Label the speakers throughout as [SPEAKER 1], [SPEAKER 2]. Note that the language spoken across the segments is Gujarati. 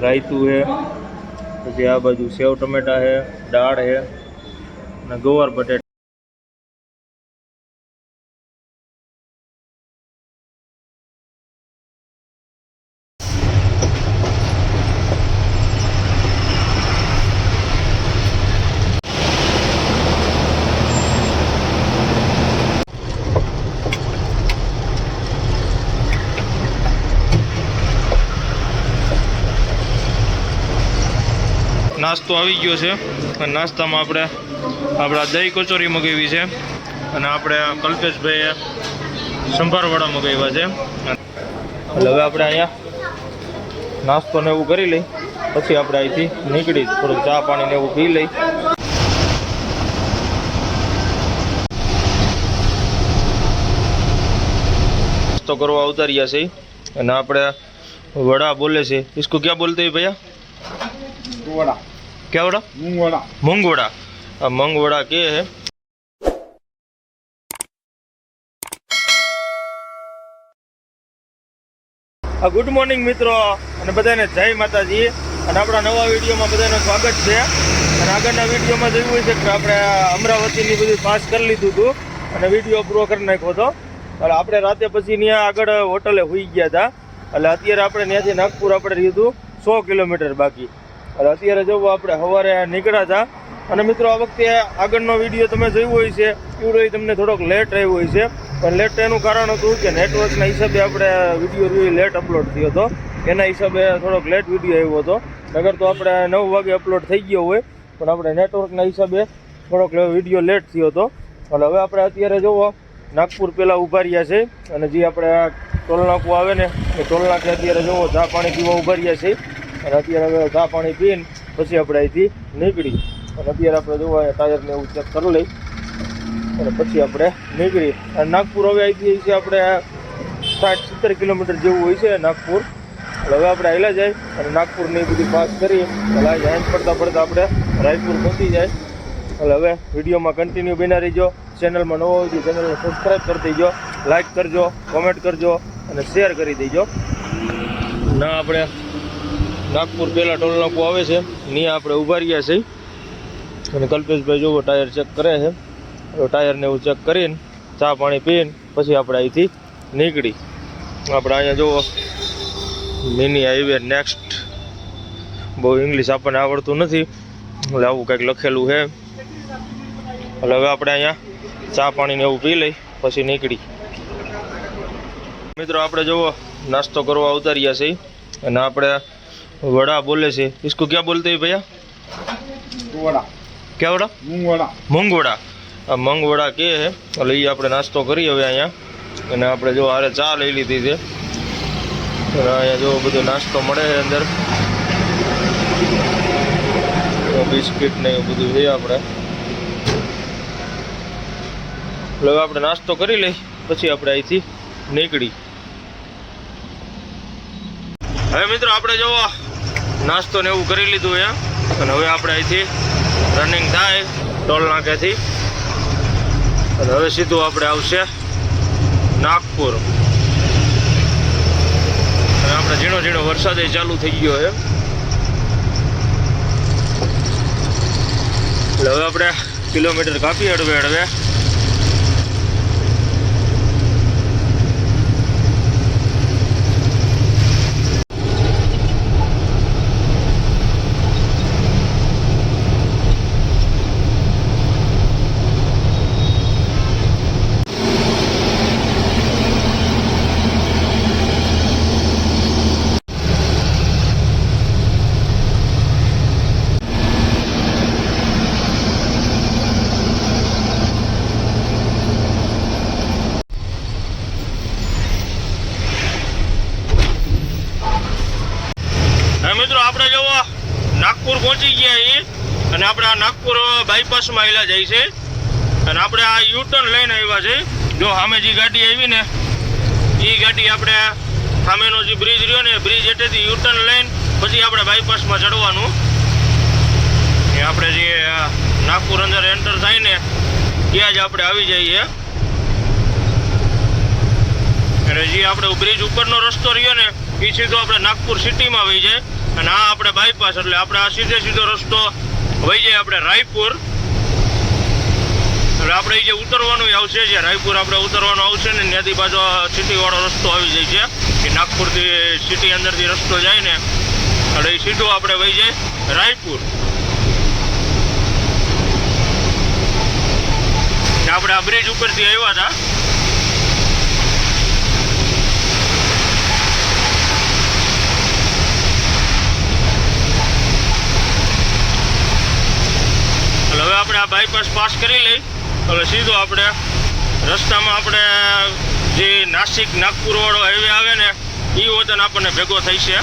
[SPEAKER 1] રાયતું છે, પછી આ બાજુ સેવ ટમેટા છે, દાળ છે અને ગવાર બટેટા. નાસ્તો આવી ગયો છે અને નાસ્તામાં આપણે આપણા દહીં કચોરી મગાવી છે અને આપણે કલ્પેશભાઈએ સંભારવાળા મગાવ્યા છે. એટલે હવે આપણે અહીંયા નાસ્તો ને એવું કરી લઈ, પછી આપણે અહીંથી નીકળી થોડુંક ચા પાણી ને એવું પી લઈ. નાસ્તો કરવા ઉતાર્યા છે અને આપણે વડા બોલે છે. इसको क्या बोलते हैं भैया?
[SPEAKER 2] वड़ा.
[SPEAKER 1] क्या वड़ा?
[SPEAKER 2] मूंग वड़ा.
[SPEAKER 1] मूंग वड़ा. मूंग वड़ा के है. ગુડ મોર્નિંગ મિત્રો અને બધાને જય માતાજી અને આપણા નવા વિડીયોમાં બધાનું સ્વાગત છે. અને આગળના વિડીયોમાં જોયું હોય છે કે આપણે અમરાવતીની બધું પાસ કરી લીધું હતું અને વિડીયો પૂરો કરી નાખ્યો હતો. એટલે આપણે રાતે પછી ત્યાં આગળ હોટલે હોઈ ગયા હતા. એટલે અત્યારે આપણે ત્યાંથી નાગપુર આપણે રહ્યું હતું 100 કિલોમીટર બાકી. એટલે અત્યારે જવું આપણે સવારે નીકળ્યા હતા. અને મિત્રો આ વખતે આગળનો વિડીયો તમે જોયો હોય છે એવું તમને થોડોક લેટ આવ્યો હોય છે, પણ લેટ એનું કારણ હતું કે નેટવર્કના હિસાબે આપણે વિડીયો લેટ અપલોડ થયો હતો. એના હિસાબે થોડોક લેટ વિડીયો આવ્યો હતો. નગર તો આપણે 9 વાગે અપલોડ થઈ ગયો હોય, પણ આપણે નેટવર્કના હિસાબે થોડોક વિડીયો લેટ થયો હતો. એટલે હવે આપણે અત્યારે જોવો નાગપુર પહેલાં ઊભા રહ્યા છે અને જે આપણે ટોલનાકું આવે ને એ ટોલનાકે અત્યારે જોવો ચા પાણી પીવા ઊભા રહ્યા છે. અને અત્યારે હવે ચા પાણી પીને પછી આપણે અહીંથી નીકળી અને અત્યારે આપણે જોવા ટાયરને એવું ચેક કરી લઈ અને પછી આપણે નીકળી. અને નાગપુર હવે અહીંથી છે આપણે 60-70 કિલોમીટર જેવું હોય છે નાગપુર. એટલે હવે આપણે હાલ્યા જાય અને નાગપુરની બધી પાસ કરી એટલે જાણ પડતા આપણે રાયપુર પહોંચી જાય. એટલે હવે વિડીયોમાં કન્ટિન્યુ બન્યા રહીજો. ચેનલમાં નવો હોય તો ચેનલને સબસ્ક્રાઈબ કરી દેજો, લાઇક કરજો, કોમેન્ટ કરજો અને શેર કરી દેજો. ના આપણે નાગપુર પહેલાં ટોલનાકું આવે છે ત્યાં આપણે ઊભા રહ્યા છીએ અને કલ્પેશભાઈ જોવો ટાયર ચેક કરે છે. ટાયરને એવું ચેક કરીને ચા પાણી પીને પછી આપણે અહીંથી નીકળી. આપણે અહીંયા જુઓ મિની હાઈવે નેક્સ્ટ. બહુ ઇંગ્લિશ આપણને આવડતું નથી એટલે આવું કંઈક લખેલું છે. એટલે હવે આપણે અહીંયા ચા પાણીને એવું પી લઈ પછી નીકળી. મિત્રો આપણે જુઓ નાસ્તો કરવા ઉતાર્યા છીએ અને આપણે वड़ा बोले से. इसको क्या बोलते हैं भैया?
[SPEAKER 2] वड़ा.
[SPEAKER 1] क्या वड़ा?
[SPEAKER 2] मूंग वड़ा.
[SPEAKER 1] मूंग वड़ा. मूंग वड़ा के है. એટલે એ આપણે નાસ્તો કરી હવે અહીંયા અને આપણે જો આરે ચા લઈ લીધી છે. અહીંયા જો બધો નાસ્તો મળે છે અંદર, બિસ્કિટ ને એવું બધું છે આપણે. એટલે હવે આપણે નાસ્તો કરી લઈ પછી આપણે અહીંથી નીકળી. હવે મિત્રો આપણે જો નાસ્તો ને એવું કરી લીધું છે અને હવે આપણે અહીંથી રનિંગ થાય ટોલ નાકેથી અને હવે સીધું આપણે આવશે નાગપુર. અને આપણે ઝીણો ઝીણો વરસાદ ચાલુ થઈ ગયો છે. એટલે હવે આપણે કિલોમીટર કાપી હળવે. મિત્રો આપણે જો નાગપુર પહોંચી ગયા છીએ અને આપણે આ નાગપુર બાયપાસમાં આવેલા જાય છે અને આપણે આ યુટર્ન લઈને આવ્યા છે. જો સામે જે ગાડી આવી ને એ ગાડી આપણે સામેનો જે બ્રિજ રહ્યો ને બ્રિજ હેઠેથી યુટર્ન લઈને પછી આપણે બાયપાસમાં ચડવાનું. એ આપણે જે નાગપુર અંદર એન્ટર થાય ને ત્યાં જ આપણે આવી જઈએ. અને જે આપણે બ્રિજ ઉપરનો રસ્તો રહ્યો ને એ સીધો આપણે નાગપુર સિટીમાં આવી જાય અને આ આપણે બાયપાસ એટલે આપણે આ સીધો રસ્તો વહી જાય આપણે રાયપુર. એટલે આપણે જે ઉતરવાનું આવશે, જે રાયપુર આપણે ઉતરવાનું આવશે ને ત્યાંથી બાજુ સિટી વાળો રસ્તો આવી જાય છે. એ નાગપુરથી સિટી અંદરથી રસ્તો જાય ને એટલે એ સીધો આપણે વહી જાય રાયપુર. આપણે આ બ્રિજ ઉપરથી આવ્યા હતા. એટલે હવે આપણે આ બાયપાસ પાસ કરી લઈ એટલે સીધો આપણે રસ્તામાં આપણે જે નાસિક નાગપુર વાળો હાઈવે આવે ને એ વતન આપણને ભેગો થઈ છે.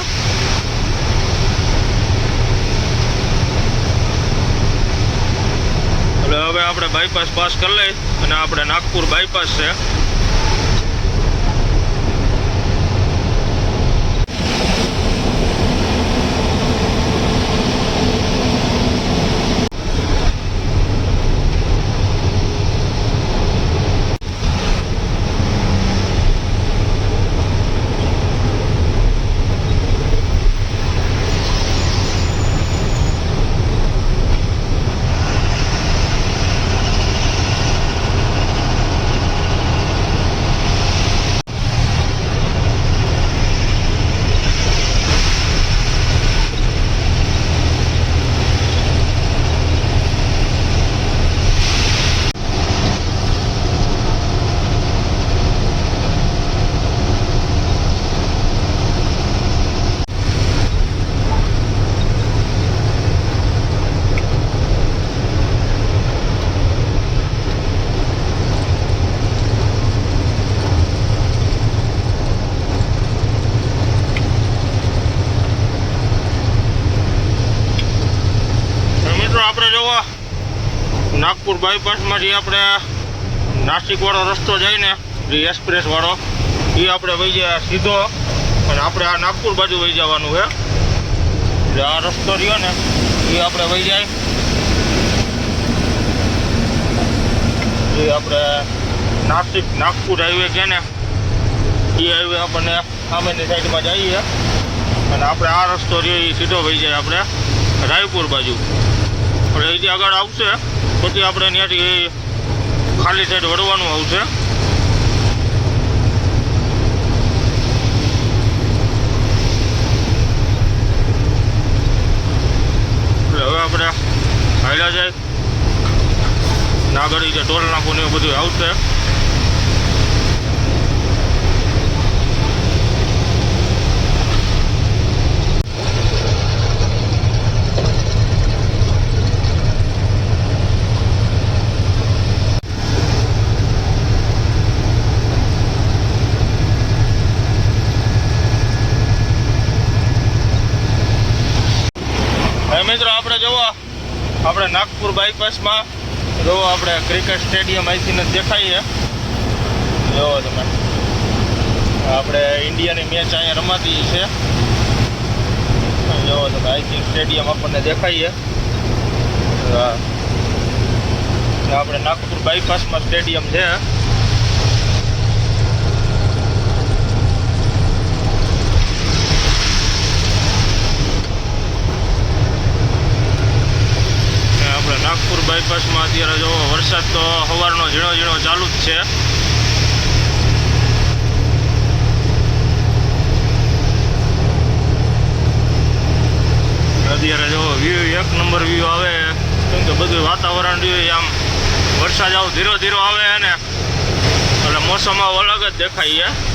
[SPEAKER 1] એટલે હવે આપણે બાયપાસ પાસ કરી લઈ અને આપણે નાગપુર બાયપાસ છે. નાગપુર બાયપાસમાંથી આપણે નાસિક વાળો રસ્તો જાય ને જે એક્સપ્રેસ વાળો એ આપણે વહી જાય સીધો અને આપણે આ નાગપુર બાજુ વહી જવાનું છે. એટલે આ રસ્તો રહ્યો ને એ આપણે વહી જાય એ આપણે નાસિક નાગપુર હાઈવે છે ને એ હાઈવે આપણને સામેની સાઈડમાં જઈએ અને આપણે આ રસ્તો રહ્યો એ સીધો વહી જાય આપણે રાયપુર બાજુ. એટલે અહીંથી આગળ આવશે પછી આપણે ત્યાંથી ખાલી સાઈડ વળવાનું આવશે. એટલે હવે આપણે હાલ્યા જાય નાગરી જે ટોલ નાખું ને એવું બધું આવશે. મિત્રો આપણે જોવો આપણે નાગપુર બાયપાસમાં જોવો આપણે ક્રિકેટ સ્ટેડિયમ અહીંથી જ દેખાઈએ. જોવો તમે આપણે ઇન્ડિયાની મેચ અહીંયા રમાતી છે. જોવો તમે અહીંથી સ્ટેડિયમ આપણને દેખાઈએ. આપણે નાગપુર બાયપાસમાં સ્ટેડિયમ છે. નાગપુર બાયપાસમાં અત્યારે જો વરસાદ તો સવારનો ઝીણો ઝીણો ચાલુ જ છે. અત્યારે જો વ્યૂ એક નંબર વ્યૂ આવે કેમ કે બધું વાતાવરણ રહ્યું આમ વરસાદ આવું ધીરો ધીરો આવે ને એટલે મોસમ અલગ જ દેખાય છે.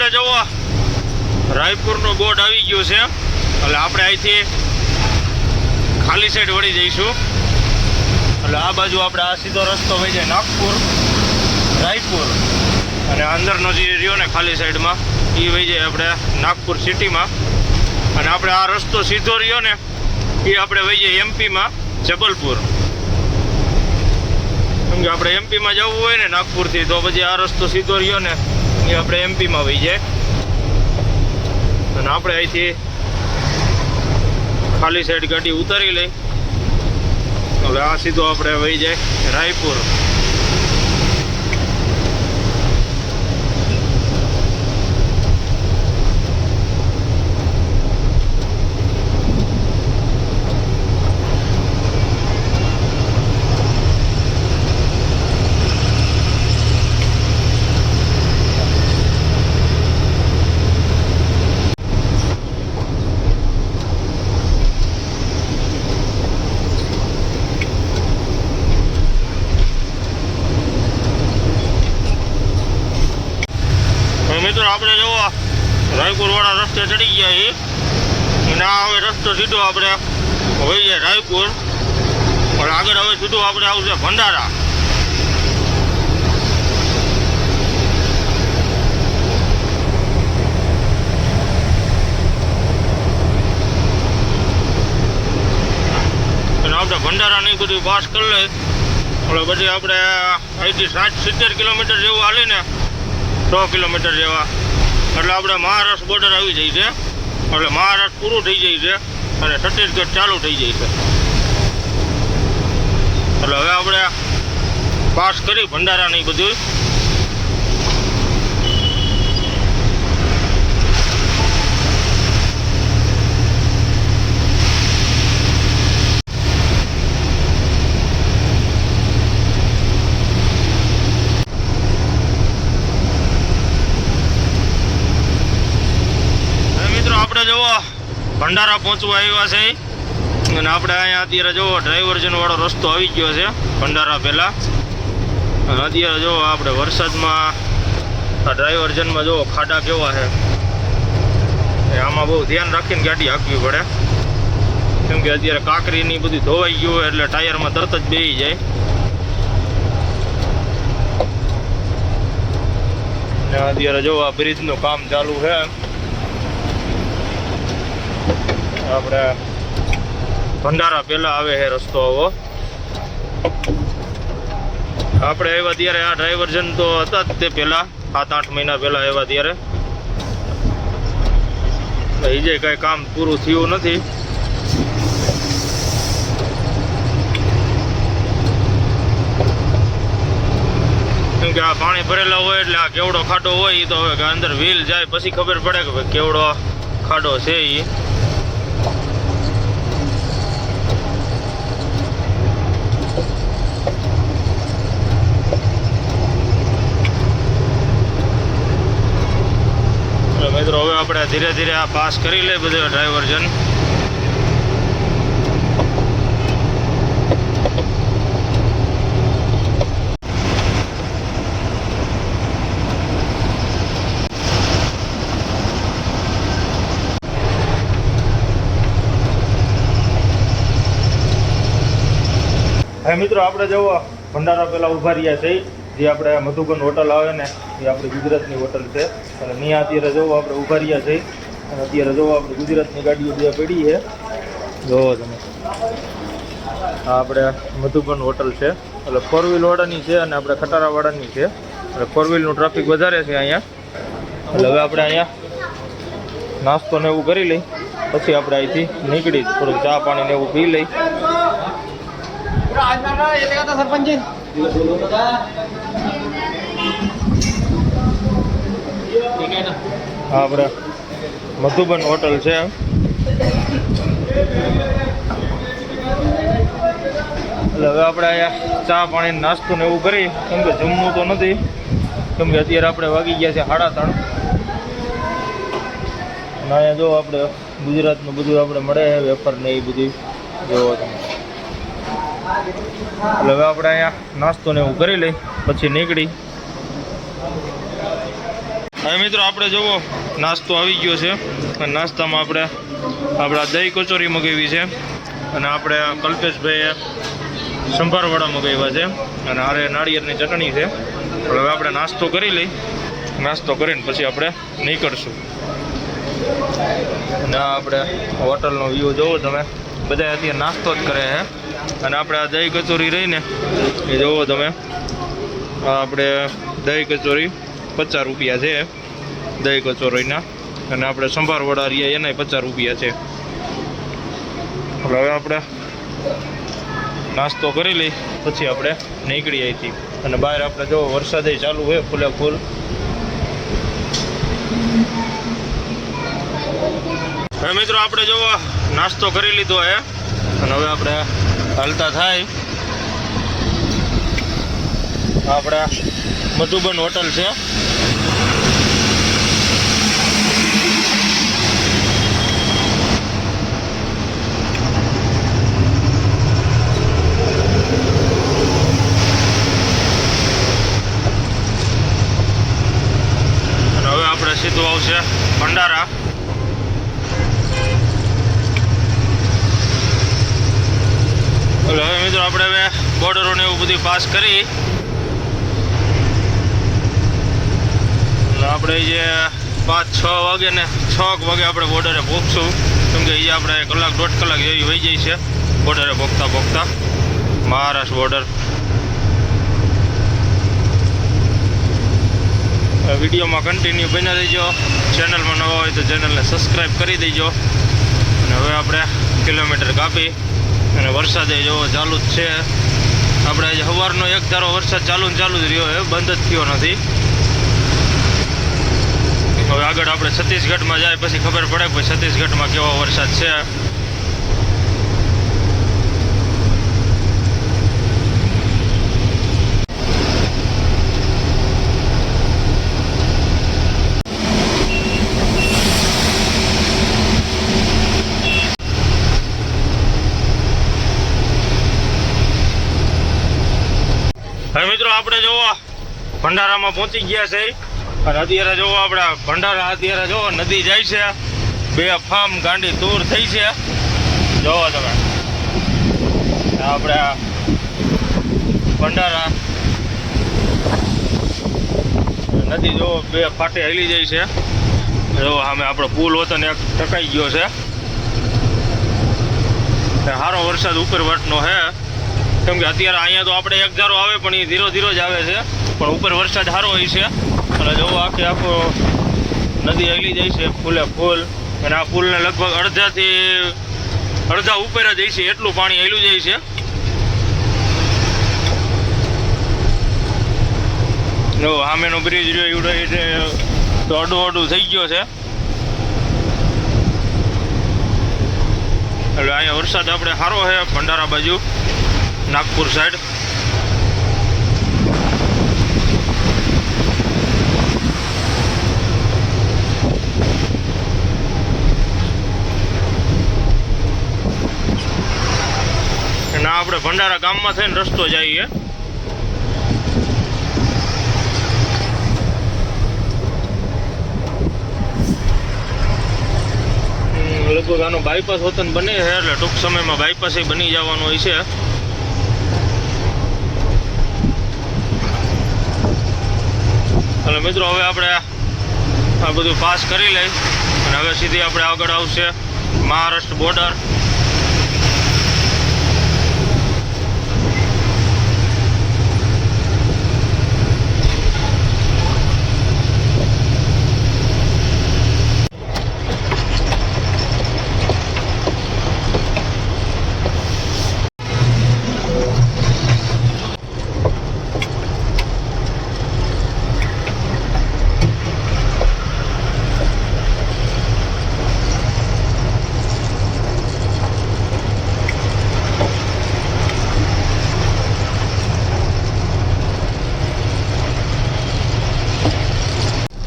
[SPEAKER 1] આપણે જવો રાયપુરનો બોર્ડ આવી ગયો છે, એટલે આપણે અહીંથી ખાલી સાઈડ વળી જઈશું. એટલે આ બાજુ આપણે આ સીધો રસ્તો વહી જાય નાગપુર રાયપુર, અને અંદરનો જે રહ્યો ને ખાલી સાઈડમાં એ વહી જાય આપણે નાગપુર સિટીમાં. અને આપણે આ રસ્તો સીધો રહ્યો ને એ આપણે વહી જાય એમપીમાં જબલપુર. કેમ કે આપણે એમપીમાં જવું હોય ને નાગપુરથી, તો પછી આ રસ્તો સીધો રહ્યો ને એ આપણે એમપીમાં વહી જાય. અને આપણે અહીંથી ખાલી સાઈડ ગાડી ઉતારી લઈ. હવે આ સીધો આપણે વહી જાય રાયપુર. મિત્રો આપણે જોવો રાયપુર વાળા રસ્તે ચડી ગયા છીએ, અને આ હવે રસ્તો સીધો આપણે વહી જાય રાયપુર. પણ આગળ હવે સીધું આપણે આવશે ભંડારા. અને આપણે ભંડારાની બધું પાસ કરી લઈ એટલે પછી આપણે અહીંથી 60-70 કિલોમીટર જેવું હાલીને 100 કિલોમીટર જેવા એટલે આપણે મહારાષ્ટ્ર બોર્ડર આવી જાય છે. એટલે મહારાષ્ટ્ર પૂરું થઈ જાય છે અને છત્તીસગઢ ચાલુ થઈ જાય છે. એટલે હવે આપણે પાસ કરી ભંડારાની બધું. આપણે જુઓ ભંડારા પહોંચવા આવ્યા છે, અને આપણે અહીંયા અત્યારે જુઓ ડાયવર્ઝન વાળો રસ્તો આવી ગયો છે ભંડારા પહેલાં. અને અત્યારે જુઓ આપણે વરસાદમાં આ ડાયવર્ઝનમાં જુઓ ખાડા કેવા છે. આમાં બહુ ધ્યાન રાખીને ગાડી હાંકવી પડે, કેમ કે અત્યારે કાંકરીની બધી ધોવાઈ ગયું હોય એટલે ટાયરમાં તરત જ બેસી જાય. અને અત્યારે જુઓ આ બ્રિજનું કામ ચાલુ છે. આપણે ભંડારા પહેલા આવે છે રસ્તો આવો. આપણે આવ્યા ત્યારે આ ડાયવર્ઝન તો હતા જ તે પહેલા 7-8 મહિના પહેલા આવ્યા ત્યારે. હજી કઈ કામ પૂરું થયું નથી. કેમ કે આ પાણી ભરેલા હોય એટલે આ કેવડો ખાડો હોય એ તો હવે અંદર વ્હીલ જાય પછી ખબર પડે કે ભાઈ કેવડો ખાડો છે એ. મિત્રો હવે આપણે ધીરે ધીરે આ પાસ કરી લઈએ બધું ડાયવર્ઝન. હા મિત્રો આપણે જવો ભંડારા પહેલાં ઊભા રહ્યા છે, જે આપણે મધુબન હોટલ આવે ને એ આપણી ગુજરાતની હોટલ છે. અને ત્યાં અત્યારે જોવો આપણે ઊભા રહ્યા છે, અને અત્યારે જોવો આપણે ગુજરાતની ગાડીઓ બે પડી છે. જોવો તમે આ આપણે મધુબન હોટલ છે, એટલે 4 વ્હીલ વાળાની છે અને આપણે ખટારાવાળાની છે. એટલે 4 વ્હીલનું ટ્રાફિક વધારે છે અહીંયા. એટલે હવે આપણે અહીંયા નાસ્તો ને એવું કરી લઈ, પછી આપણે અહીંથી નીકળી થોડુંક ચા પાણી ને એવું પી લઈ. આપણે મધુબન હોટલ છે. એટલે હવે આપણે અહીંયા ચા પાણી નાસ્તો ને એવું કરી, કેમ કે જમવું તો નથી, કેમ કે અત્યારે આપણે વાગી ગયા છે 3:30. અને અહીંયા જો આપણે ગુજરાતનું બધું આપણે મળે છે, વેપાર ને એ બધી જોવો તમે. એટલે હવે આપણે અહીંયા નાસ્તો ને એવું કરી લઈ, પછી નીકળી. હવે મિત્રો આપણે જુઓ નાસ્તો આવી ગયો છે અને નાસ્તામાં આપણે આપણા દહીં કચોરી મગાવી છે અને આપણે કલ્પેશભાઈએ સંભારવાળા મગાવ્યા છે અને હારે નાળિયેરની ચટણી છે. હવે આપણે નાસ્તો કરી લઈ, નાસ્તો કરીને પછી આપણે નીકળશું. અને આપણે હોટલનો વ્યૂ જોવો તમે, બધા અત્યારે નાસ્તો જ કરે છે. અને આપણે આ દહીં કચોરી રહીને એ જોવો તમે, આ આપણે દહીં કચોરી 50 રૂપિયા છે દહીં કચોરીના, અને આપણે સંભાર વડા રહ્યા એના 50 રૂપિયા છે. હવે આપણે નાસ્તો કરી લઈ પછી આપણે નીકળી અહીંથી. અને બહાર આપણે જો વરસાદ ચાલુ હોય ફૂલે ફૂલ. હવે મિત્રો આપણે જો નાસ્તો કરી લીધો હે અને હવે આપણે હાલતા થાય. આપણા મધુબન હોટલ છે. અને હવે આપણે સીધું આવશે ભંડારા. હવે મિત્રો આપણે હવે બોર્ડરોને એવું બધું પાસ કરી આપણે જે 5-6 વાગે ને 6 વાગે આપણે બોર્ડરે પહોંચશું, કેમ કે એ આપણે 1-1.5 કલાક જેવી વહી જાય છે બોર્ડરે પહોંચતા મહારાષ્ટ્ર બોર્ડર. વિડીયોમાં કન્ટિન્યુ બન્યા દેજો. ચેનલમાં નવા હોય તો ચેનલને સબસ્ક્રાઈબ કરી દેજો. અને હવે આપણે કિલોમીટર કાપી અને વરસાદે જોવો ચાલુ જ છે. આપણે આજે સવારનો એક ધારો વરસાદ ચાલુ જ રહ્યો છે, બંધ જ થયો નથી. હવે આગળ આપણે છત્તીસગઢમાં જાય પછી ખબર પડે કે છત્તીસગઢમાં કેવો વરસાદ છે. હવે મિત્રો આપણે જોવો ભંડારામાં પહોંચી ગયા છે અને અત્યારે જોવો આપણે ભંડારા અત્યારે જોવો નદી જાય છે, 2 ફાર્મ ગાંડી દૂર થઈ છે. જોવો તમે આપણે ભંડારા નદી જોવો 2 ફાટે હલી જાય છે. જોવો સામે આપણો પુલ હતો ને એક ટકાઈ ગયો છે. સારો વરસાદ ઉપર વટનો છે, કેમ કે અત્યારે અહીંયા તો આપણે એક ધારો આવે પણ એ ધીરો જ આવે છે, પણ ઉપર વરસાદ સારો હોય છે. અને જોવો આખો નદી હલી જાય છે ફૂલે ફૂલ. અને આ પુલને લગભગ અડધા ઉપર જ જાય છે એટલું પાણી હેલું જાય છે. જો સામેનો બ્રિજ રહ્યો એવડો તો અડું થઈ ગયો છે. એટલે અહીંયા વરસાદ આપણે સારો છે ભંડારા બાજુ, નાગપુર સાઈડ. અને આપણે ભંડારા ગામમાં થઈને રસ્તો જઈએ. લગભગ આનો બાયપાસ હોતન બને છે, એટલે ટૂંક સમયમાં બાયપાસ બની જવાનું હોય છે. અને મિત્રો હવે આપણે આ બધું પાસ કરી લઈ અને હવે સીધી આપણે આગળ આવશે મહારાષ્ટ્ર બોર્ડર.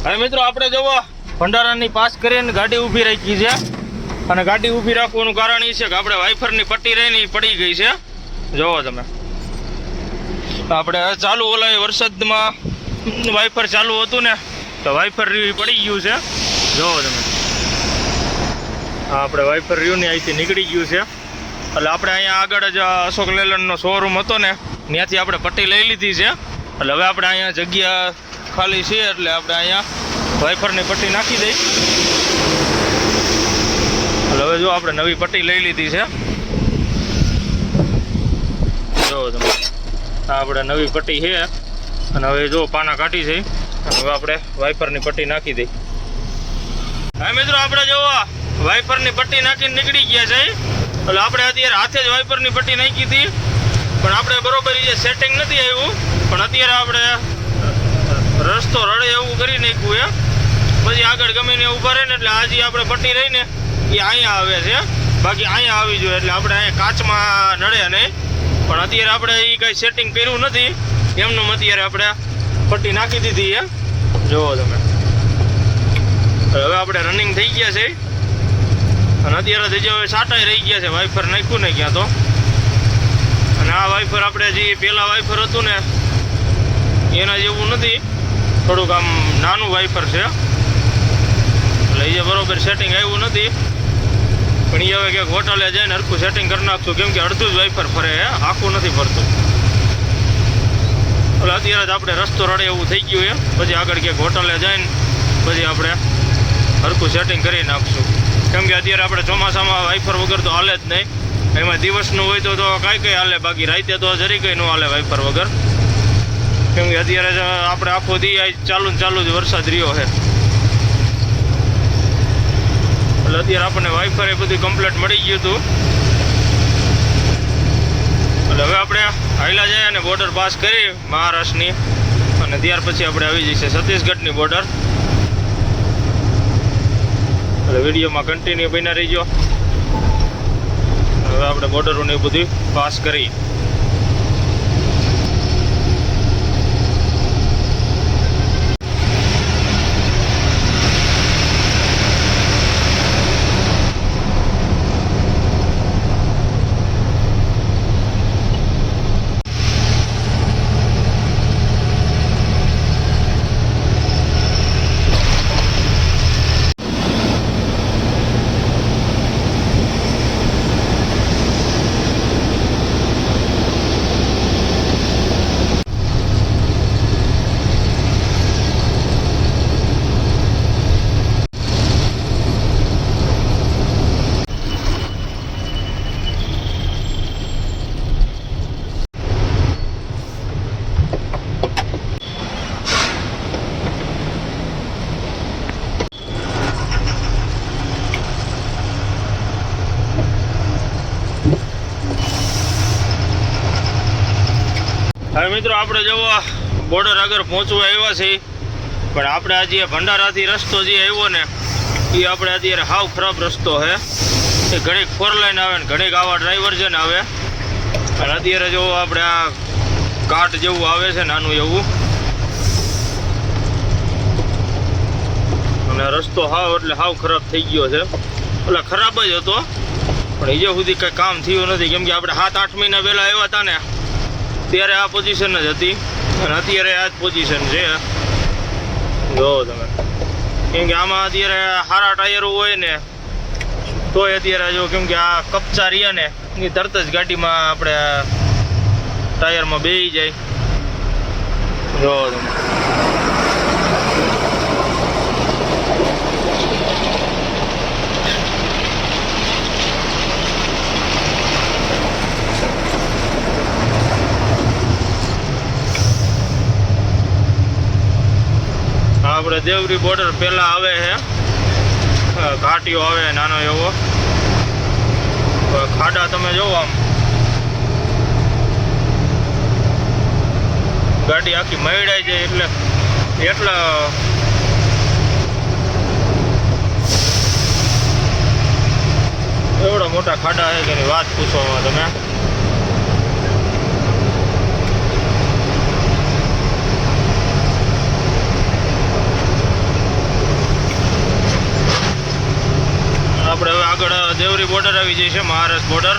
[SPEAKER 1] હવે મિત્રો આપણે જોવો ભંડારાની પાસ કરીને ગાડી ઊભી રાખી છે. અને ગાડી ઊભી રાખવાનું કારણ એ છે કે આપણે વાઇફરની પટ્ટી રહીને પડી ગઈ છે. જોવો તમે આપણે ચાલુ ઓલા વરસાદમાં વાઇફર ચાલુ હતું ને તો વાઇફર રહ્યું પડી ગયું છે, જોવો તમે. હા, આપણે વાઇફર રહ્યુંની અહીંથી નીકળી ગયું છે. એટલે આપણે અહીંયા આગળ જ અશોક લેલન્ડનો શોરૂમ હતો ને, ત્યાંથી આપણે પટ્ટી લઈ લીધી છે. એટલે હવે આપણે અહીંયા જગ્યા ખાલી છે, એટલે આપણે અહીંયા વાઇફરની પટ્ટી નાખી દઈ. એટલે હવે જો આપણે નવી પટ્ટી લઈ લીધી છે, જોવો તમે. આ આપણે નવી પટ્ટી છે, અને હવે જો પાના કાઢી છે, અને હવે આપણે વાઇફરની પટ્ટી નાખી દઈ. હા મિત્રો, આપણે જો વાઇફરની પટ્ટી નાખીને નીકળી ગયા છે. એટલે આપણે અત્યારે હાથે જ વાઇપરની પટ્ટી નાખી હતી, પણ આપણે બરોબર એ સેટિંગ નથી આવ્યું. પણ અત્યારે આપણે રસ્તો રડે એવું કરી નાખ્યું છે. પછી આગળ ગમે ને ઊભા રહે ને એટલે આજે આપણે પટ્ટી રહીને એ અહીંયા આવે છે, બાકી અહીંયા આવી જોઈએ. એટલે આપણે અહીંયા કાચમાં નડે નહીં, પણ અત્યારે આપણે એ કંઈ સેટિંગ કર્યું નથી. એમનું અત્યારે આપણે પટ્ટી નાખી દીધી છે, જુઓ તમે. હવે આપણે રનિંગ થઈ ગયા છે, અને અત્યારે જે હવે સાટાઈ રહી ગયા છે. વાઇફર નાખ્યું ને ક્યાં તો. અને આ વાઇફર આપણે જે પહેલાં વાઇફર હતું ને એના જેવું નથી, થોડુંક આમ નાનું વાઇફર છે. એટલે એ બરોબર સેટિંગ આવ્યું નથી, પણ એ હવે ક્યાંક હોટલે જઈને હરખું સેટિંગ કરી નાખશું, કેમ કે અડધું જ વાઇફર ફરે, આખું નથી ફરતું. એટલે અત્યારે જ આપણે રસ્તો રડે એવું થઈ ગયું છે. પછી આગળ ક્યાંક હોટલે જઈને પછી આપણે હરખું સેટિંગ કરી નાખશું, કેમ કે અત્યારે આપણે ચોમાસામાં વાઇફર વગર તો હાલે જ નહીં. એમાં દિવસનું હોય તો કાંઈ હાલે, બાકી રાતે તો જરી કંઈ ન હાલે વાઇફર વગર, કેમ કે અત્યારે આપણે આખો દી ચાલુ ને ચાલુ જ વરસાદ રહ્યો છે. એટલે અત્યારે આપણને વાઇફર એ બધું કમ્પ્લીટ મળી ગયું હતું. એટલે હવે આપણે હાઈલા જાય અને બોર્ડર પાસ કરી મહારાષ્ટ્રની, અને ત્યાર પછી આપણે આવી જઈશે છત્તીસગઢની બોર્ડર. એટલે વિડીયોમાં કન્ટિન્યુ બન્યા રહીજો. હવે આપણે બોર્ડરોને એ બધું પાસ કરી. હવે મિત્રો આપણે જવો બોર્ડર આગળ પહોંચવા આવ્યા છીએ, પણ આપણે આજે ભંડારાથી રસ્તો જે આવ્યો ને એ આપણે અત્યારે હાવ ખરાબ રસ્તો છે. એ ઘણીક 4 લાઈન આવે ને ઘણીક આવા ડ્રાઈવર છે ને આવે. અને અત્યારે જો આપણે આ ઘાટ જેવું આવે છે નાનું એવું, અને રસ્તો હાવ એટલે હાવ ખરાબ થઈ ગયો છે. એટલે ખરાબ જ હતો, પણ હજુ સુધી કંઈ કામ થયું નથી, કેમ કે આપણે 7-8 મહિના પહેલાં આવ્યા હતા ને ત્યારે આ પોઝિશન જ હતી, અને અત્યારે આ જ પોઝિશન છે. જો તમે, કેમ કે આમાં અત્યારે સારા ટાયરો હોય ને તોય અત્યારે જો, કેમ કે આ કપચા રહ્યા ને એ તરત જ ગાડીમાં આપણે ટાયરમાં બેસી જાય. જો તમે, આપણે દેવરી બોર્ડર પહેલા આવે છે, ઘાટીઓ આવે નાનો એવો. ખાડા તમે જોવો, આમ ગાડી આખી મયડાઈ જાય એટલા એવડા મોટા ખાડા છે કે એની વાત પૂછવામાં તમે. આપણે હવે આગળ દેવરી બોર્ડર આવી જઈએ છે, મહારાષ્ટ્ર બોર્ડર.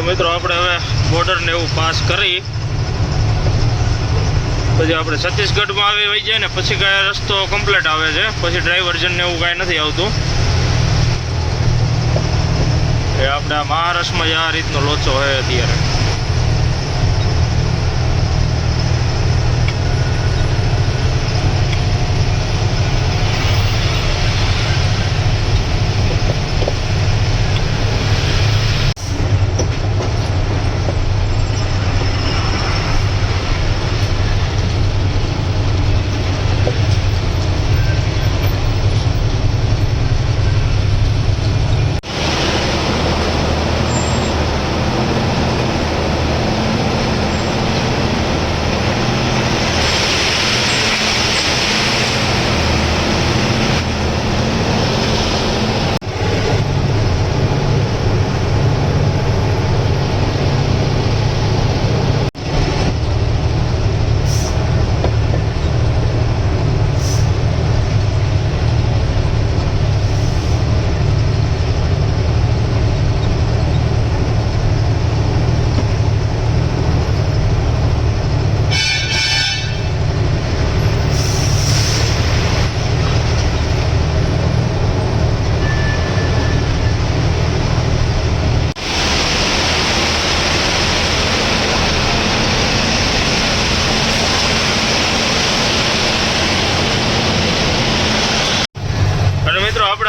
[SPEAKER 1] મિત્રો આપણે હવે બોર્ડર ને એવું પાસ કરી પછી આપણે છત્તીસગઢમાં આવી વહી જાય ને પછી કાંઈ રસ્તો કમ્પ્લીટ આવે છે, પછી ડ્રાઈવર્જન ને એવું કાંઈ નથી આવતું. એ આપણે મહારાષ્ટ્રમાં જ આ રીતનો લોચો હોય અત્યારે.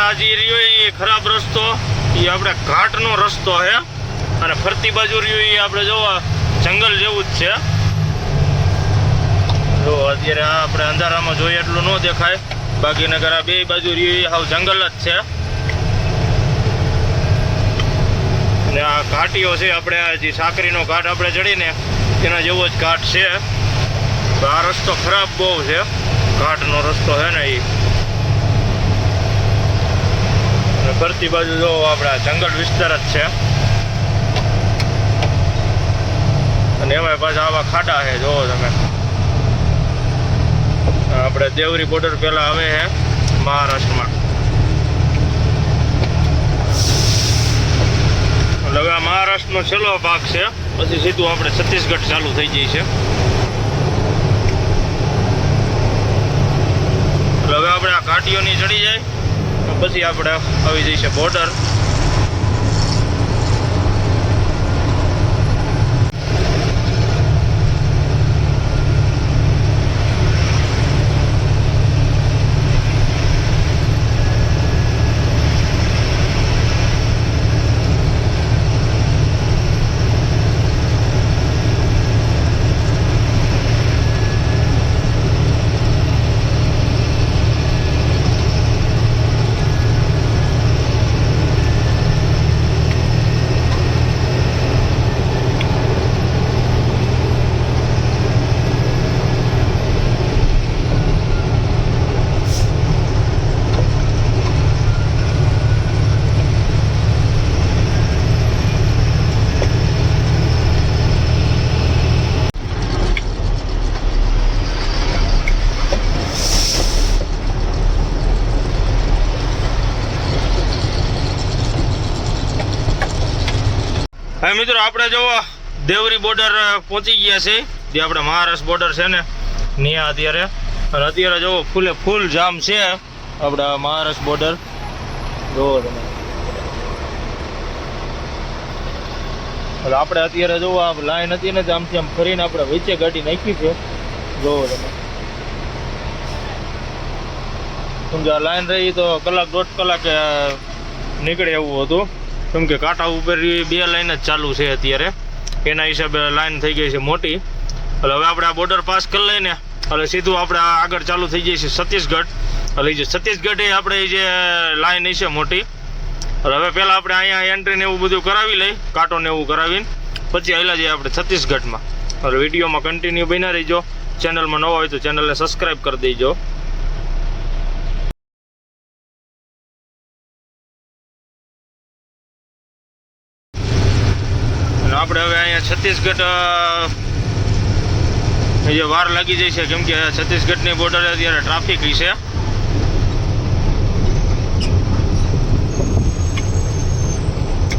[SPEAKER 1] આ જે રહ્યો એ ખરાબ રસ્તો એ આપણે ઘાટનો રસ્તો છે અને ફરતી બાજુ રહ્યું એ આપણે જોવા જંગલ જેવું જ છે. જો અત્યારે આ આપણે અંધારામાં જોઈએ એટલું ન દેખાય, બાકી નગર આ બે બાજુ રહ્યું એ હાવ જંગલ જ છે. અને આ ઘાટીઓ છે આપણે આ જે સાકરીનો ઘાટ આપણે ચડીને તેના જેવો જ ઘાટ છે. તો આ રસ્તો ખરાબ બહુ છે, ઘાટનો રસ્તો છે ને એ. ફરતી બાજુ જો આપણા જંગલ વિસ્તાર જ છે અને એમાં પાછા આવા ખાડા છે. જોવો તમે, આપણે દેવરી બોર્ડર પહેલા આવે છે મહારાષ્ટ્રમાં. એટલે હવે આ મહારાષ્ટ્રનો છેલ્લો ભાગ છે, પછી સીધું આપણે છત્તીસગઢ ચાલુ થઈ જાય છે. એટલે હવે આપણે આ ઘાટીઓની ચડી જાય પછી આપણે આવી જઈશે બોર્ડર. હવે મિત્રો આપણે જો દેવરી બોર્ડર પહોંચી ગયા છે, જે આપણે મહારાષ્ટ્ર બોર્ડર છે ને ત્યાં અત્યારે. અને અત્યારે જો ફૂલે ફૂલ જામ છે આપણા મહારાષ્ટ્ર બોર્ડર. જોવો તમે, એટલે આપણે અત્યારે જોવો આ લાઈન હતી ને આમથી આમ ફરીને આપણે વચ્ચે ગાડી નાખી છે. જોવો તમે, સમજો આ લાઈન રહી તો કલાક દોઢ કલાકે નીકળે એવું હતું, કેમ કે કાંટા ઉપર બે લાઈન જ ચાલુ છે અત્યારે, એના હિસાબે લાઈન થઈ ગઈ છે મોટી. એટલે હવે આપણે આ બોર્ડર પાસ કરી લઈને એટલે સીધું આપણે આગળ ચાલુ થઈ જાય છે છત્તીસગઢ. એટલે જે છત્તીસગઢ એ આપણે જે લાઈન છે મોટી. એટલે હવે પહેલાં આપણે અહીંયા એન્ટ્રીને એવું બધું કરાવી લઈ, કાંટોને એવું કરાવીને પછી આવેલા જઈએ આપણે છત્તીસગઢમાં. એટલે વિડીયોમાં કન્ટિન્યુ બન્યા રહીજો. ચેનલમાં નવા હોય તો ચેનલને સબસ્ક્રાઈબ કરી દેજો. આપણે હવે અહીંયા છત્તીસગઢ જે વાર લાગી જાય છે, કેમ કે છત્તીસગઢની બોર્ડર અત્યારે ટ્રાફિક છે.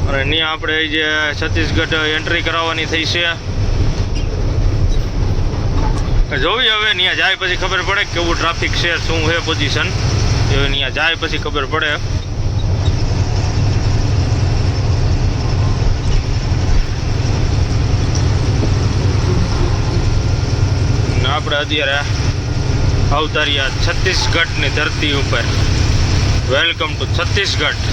[SPEAKER 1] અને અને ત્યાં આપણે જે છત્તીસગઢ એન્ટ્રી કરાવવાની થઈ છે. જોવી હવે ત્યાં જાય પછી ખબર પડે કે કેવું ટ્રાફિક છે, શું છે પોઝિશન, એ ત્યાં જાય પછી ખબર પડે. આપણે અત્યારે અવતર્યા છત્તીસગઢની ધરતી ઉપર. Welcome to Chhattisgarh.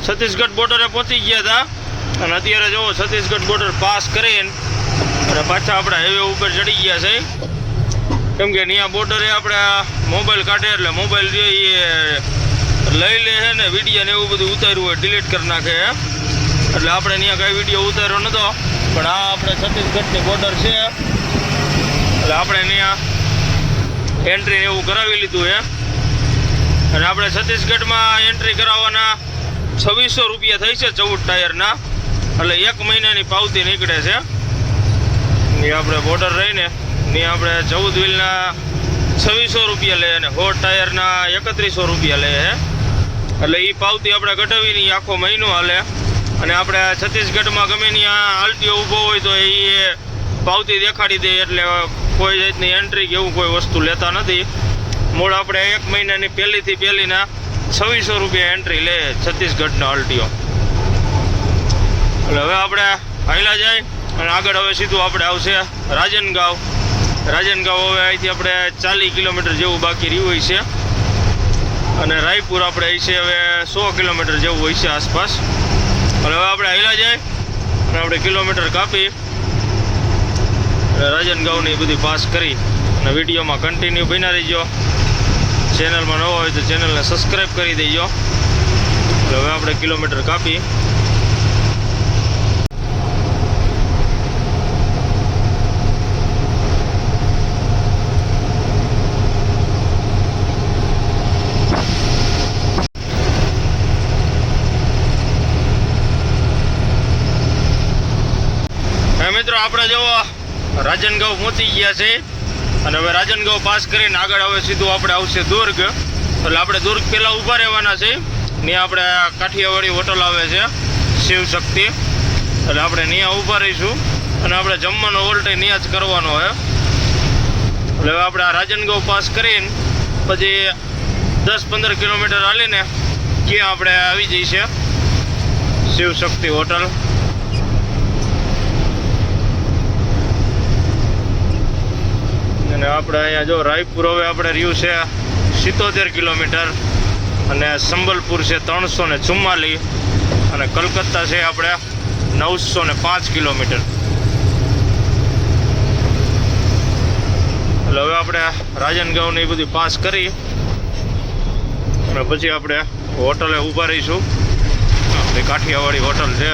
[SPEAKER 1] છત્તીસગઢ બોર્ડરે પહોંચી ગયા હતા અને અત્યારે જો છત્તીસગઢ બોર્ડર પાસ કરીને અને પાછા આપણે હાઈવે ઉપર ચડી ગયા છે. કેમ કે ત્યાં બોર્ડરે આપણે મોબાઈલ કાઢે એટલે મોબાઈલ જે એ લઈ લે છે ને વિડીયો ને એવું બધું ઉતાર્યું હોય ડિલીટ કરી નાખે. એટલે આપણે ત્યાં કાંઈ વિડીયો ઉતાર્યો નહોતો, પણ આ આપણે છત્તીસગઢની બોર્ડર છે એટલે આપણે ત્યાં એન્ટ્રી એવું કરાવી લીધું છે. અને આપણે છત્તીસગઢમાં એન્ટ્રી કરાવવાના 2600 રૂપિયા થઈ છે 14 ટાયરના. એટલે 1 મહિનાની પાવતી નીકળે છે. એ આપણે બોર્ડર રહીને ને આપણે 14 વ્હીલના 2600 રૂપિયા લે અને 16 ટાયરના 3100 રૂપિયા લે છે. એટલે એ પાવતી આપણે કઢાવીને આખો મહિનો હાલે. અને આપણે છત્તીસગઢમાં ગમે ત્યાં આલટીઓ ઊભો હોય તો એ પાવતી દેખાડી દે, એટલે કોઈ જાતની એન્ટ્રી કે એવું કોઈ વસ્તુ લેતા નથી. મૂળ આપણે 1 મહિનાની પહેલીથી પહેલીના 2600 રૂપિયા એન્ટ્રી લે છત્તીસગઢનો આલટીઓ. એટલે હવે આપણે હાઈલા જાય અને આગળ હવે સીધું આપણે આવશે રાજનગાંવ. રાજનગાંવ હવે અહીંથી આપણે 40 કિલોમીટર જેવું બાકી રહ્યું હોય છે અને રાયપુર આપણે અહીં છે હવે 100 કિલોમીટર જેવું હોય છે આસપાસ. એટલે હવે આપણે હાઈલા જાય અને આપણે કિલોમીટર કાપી રાજનગાંવની બધી પાસ કરી અને વિડીયોમાં કન્ટિન્યુ બન્યા રહીજો. ચેનલમાં નવો હોય તો ચેનલને સબસ્ક્રાઈબ કરી દેજો. હવે આપણે કિલોમીટર કાપી મિત્રો આપણે જો રાજનગાંવ પહોંચી ગયા છે અને હવે રાજનગાંવ પાસ કરીને આગળ હવે સીધું આપણે આવશે દુર્ગ. એટલે આપણે દુર્ગ પહેલાં ઊભા રહેવાના છે. ત્યાં આપણે કાઠિયાવાડી હોટલ આવે છે શિવશક્તિ, એટલે આપણે ત્યાં ઊભા રહીશું અને આપણે જમવાનો ઓલ્ટે ત્યાં જ કરવાનો હોય. એટલે હવે આપણે આ રાજનગાંવ પાસ કરીને પછી 10-15 કિલોમીટર હાલીને ક્યાં આપણે આવી જઈશે શિવશક્તિ હોટલ. અને આપણે અહીંયા જો રાયપુર હવે આપણે રહ્યું છે 77 કિલોમીટર અને સંબલપુર છે 344 અને કલકત્તા છે આપણે 905 કિલોમીટર. એટલે હવે આપણે રાજનગાંવને એ બધી પાસ કરી અને પછી આપણે હોટલે ઊભા રહીશું. આપણી કાઠિયાવાડી હોટલ છે.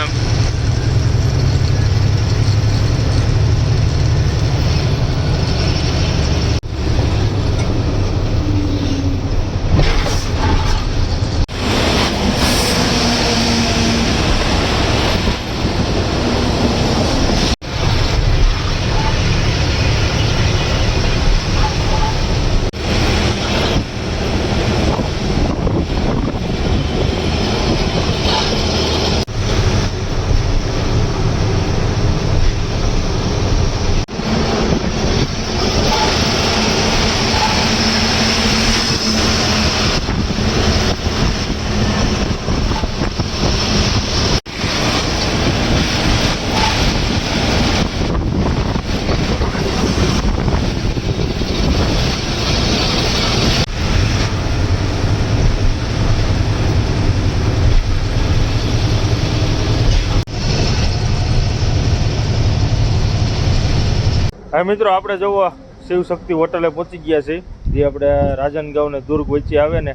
[SPEAKER 1] હા મિત્રો, આપણે જુઓ શિવશક્તિ હોટલે પહોંચી ગયા છે, જે આપણે રાજનગાંવ ને દુર્ગ વચ્ચે આવે ને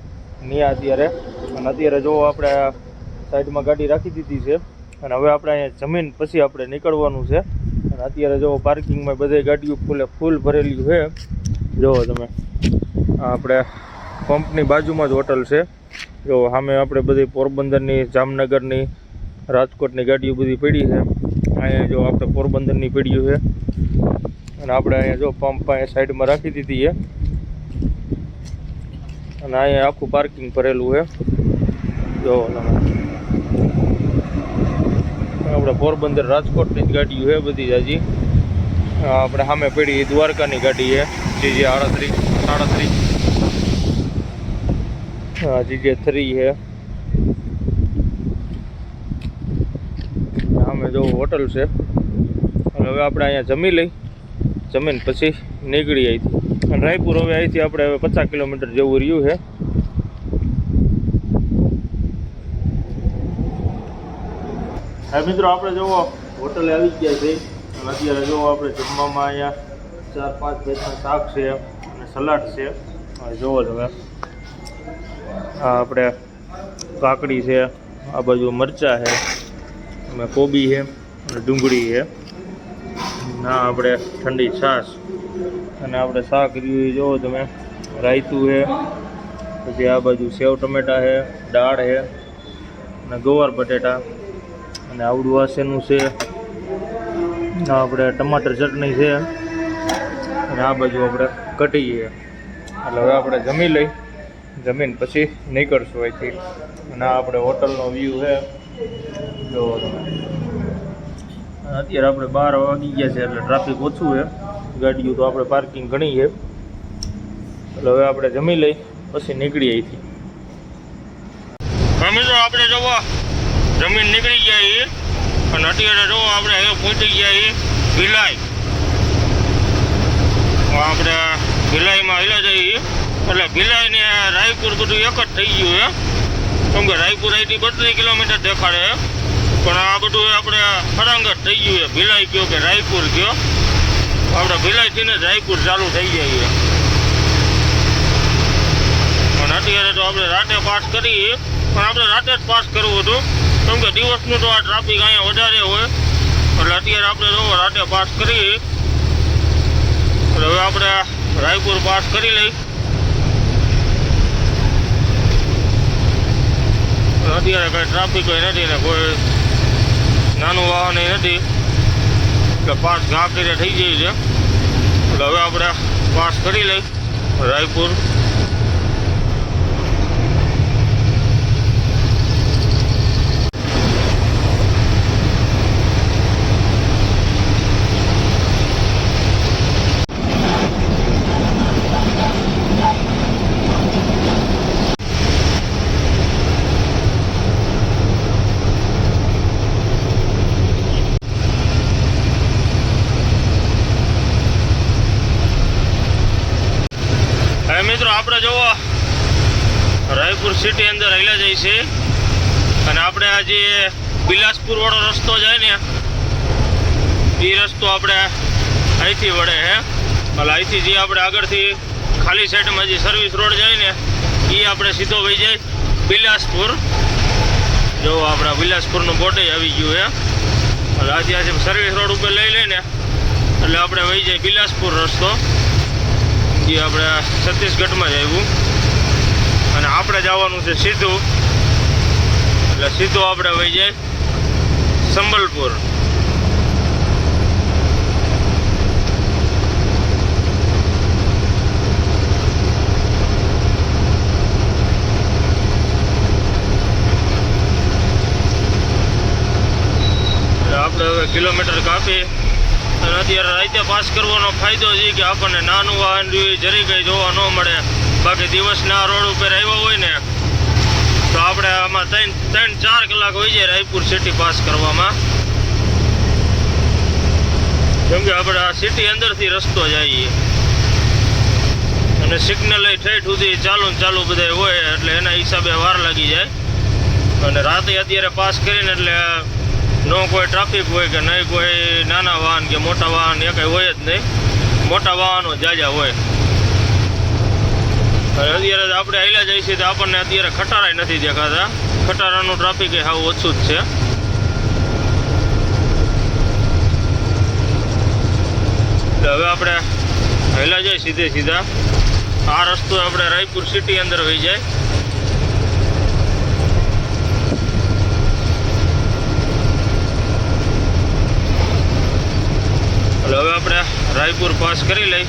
[SPEAKER 1] નહીં અત્યારે. અને અત્યારે જો આપણે સાઈડમાં ગાડી રાખી દીધી છે અને હવે આપણે અહીંયા જમીન પછી આપણે નીકળવાનું છે. અને અત્યારે જો પાર્કિંગમાં બધી ગાડીઓ ફૂલ ભરેલી છે. જુઓ તમે, આપણે પંપની બાજુમાં જ હોટલ છે. જો સામે આપણે બધી પોરબંદરની, જામનગરની, રાજકોટની ગાડીઓ બધી પડી છે. અહીંયા જો આપણે પોરબંદરની પડીઓ છે અને આપણે અહીંયા જો પંપ અહીંયા સાઈડમાં રાખી દીધી છે. અને અહીંયા આખું પાર્કિંગ ભરેલું છે. જો તમે, આપણે પોરબંદર, રાજકોટની જ ગાડીઓ છે બધી જ. હજી આપણે સામે પડી દ્વારકાની ગાડી છે, જે 38 GJ3 છે. સામે જો હોટલ છે. અને હવે આપણે અહીંયા જમી લઈ, જમીન પછી નીકળી અહીંથી. અને રાયપુર હવે અહીંથી આપણે હવે 50 કિલોમીટર જેવું રહ્યું છે. હા મિત્રો, આપણે જોવો હોટલે આવી ગયા છે. અને અત્યારે જોવો આપણે જમવામાં અહીંયા 4-5 જાતના શાક છે અને સલાડ છે. હવે જોવો તમે, આ આપણે કાકડી છે, આ બાજુ મરચાં છે, અને કોબી છે અને ડુંગળી છે. ના આપણે ઠંડી છાશ અને આપણે શાક રહ્યું જોવો તમે, રાયતું છે, પછી આ બાજુ સેવ ટમેટા છે, દાળ છે અને ગવાર બટેટા, અને આવડું આસેનું છે. આપણે ટમાટર ચટણી છે અને આ બાજુ આપણે કઢી છે. એટલે હવે આપણે જમી લઈ, જમીન પછી નીકળશું અહીંથી. અને આ આપણે હોટલનો વ્યૂ છે, જોવો તમે. અત્યારે આપણે 12 વાગી ગયા છે એટલે ટ્રાફિક ઓછું છે, ગાડીઓ તો આપણે પાર્કિંગ ઘણી છે. એટલે હવે આપણે જમી લઈ પછી નીકળીએ અહીંથી. મિત્રો આપણે જોવો જમીન નીકળી ગયા છીએ અને અત્યારે જોવો આપણે હવે પહોંચી ગયા છીએ ભિલાઈ. આપણે ભિલાઈમાં હેલા જઈએ એટલે ભિલાઈ ને રાયપુર બધું એક જ થઈ ગયું છે. કેમ કે રાયપુર અહીંથી 32 કિલોમીટર દેખાડે, પણ આ બધું આપણે ફરાંગત થઈ ગયું છે. ભિલાઈ કયો કે રાયપુર કયો, આપણે ભિલાઈથી ને રાયપુર ચાલુ થઈ જાય. અને અત્યારે તો આપણે રાતે પાસ કરીએ, પણ આપણે રાતે જ પાસ કરવું હતું કેમ કે દિવસનું તો આ ટ્રાફિક અહીંયા વધારે હોય. એટલે અત્યારે આપણે જો રાતે પાસ કરીએ. એટલે હવે આપણે રાયપુર પાસ કરી લઈ. અત્યારે કંઈ ટ્રાફિક નથી ને કોઈ નાનું વાહન નથી, એટલે પાસ ઘા કરીને થઈ જાય છે. એટલે હવે આપણે પાસ કરી લઈ રાયપુર. મિત્રો આપણે જોવો રાયપુર સિટી અંદર હેલા જાય છે અને આપણે આ જે બિલાસપુર વાળો રસ્તો જાય ને એ રસ્તો આપણે અહીંથી વળે છે. એટલે અહીંથી જે આપણે આગળથી ખાલી સાઈડમાં જે સર્વિસ રોડ જાય ને એ આપણે સીધો વહી જાય બિલાસપુર. જો આપણા બિલાસપુરનું બોર્ડ આવી ગયું છે. એટલે આજે સર્વિસ રોડ ઉપર લઈ લઈને એટલે આપણે વહી જાય બિલાસપુર રસ્તો, જે આપણે છત્તીસગઢમાં જ આવ્યું. અને આપણે જવાનું છે સીધું, એટલે સીધું આપણે વહી જાય સંબલપુર. આપણે હવે કિલોમીટર કાપી અને અત્યારે રાતે પાસ કરવાનો ફાયદો છે કે આપણને નાનું વાહન જરી કંઈ જોવા ન મળે. બાકી દિવસના રોડ ઉપર આવ્યા હોય ને તો આપણે આમાં 3-4 કલાક હોય જાય રાયપુર સિટી પાસ કરવામાં. કેમ કે આપણે આ સિટી અંદરથી રસ્તો જઈએ અને સિગ્નલ ઠેઠ સુધી ચાલુ બધા હોય એટલે એના હિસાબે વાર લાગી જાય. અને રાતે અત્યારે પાસ કરીને એટલે નો કોઈ ટ્રાફિક હોય કે નહીં કોઈ નાના વાહન કે મોટા વાહન એ કંઈ હોય જ નહીં. મોટા વાહનો જાજા હોય અત્યારે આપણે હાલ્યા જઈએ છીએ તો આપણને અત્યારે ખટારાય નથી દેખાતા. ખટારાનું ટ્રાફિક એ હાવ ઓછું જ છે. એટલે હવે આપણે હાલ્યા જઈએ સીધે સીધા. આ રસ્તો આપણે રાયપુર સિટી અંદર વહી જાય. એટલે હવે આપણે રાયપુર પાસ કરી લઈ.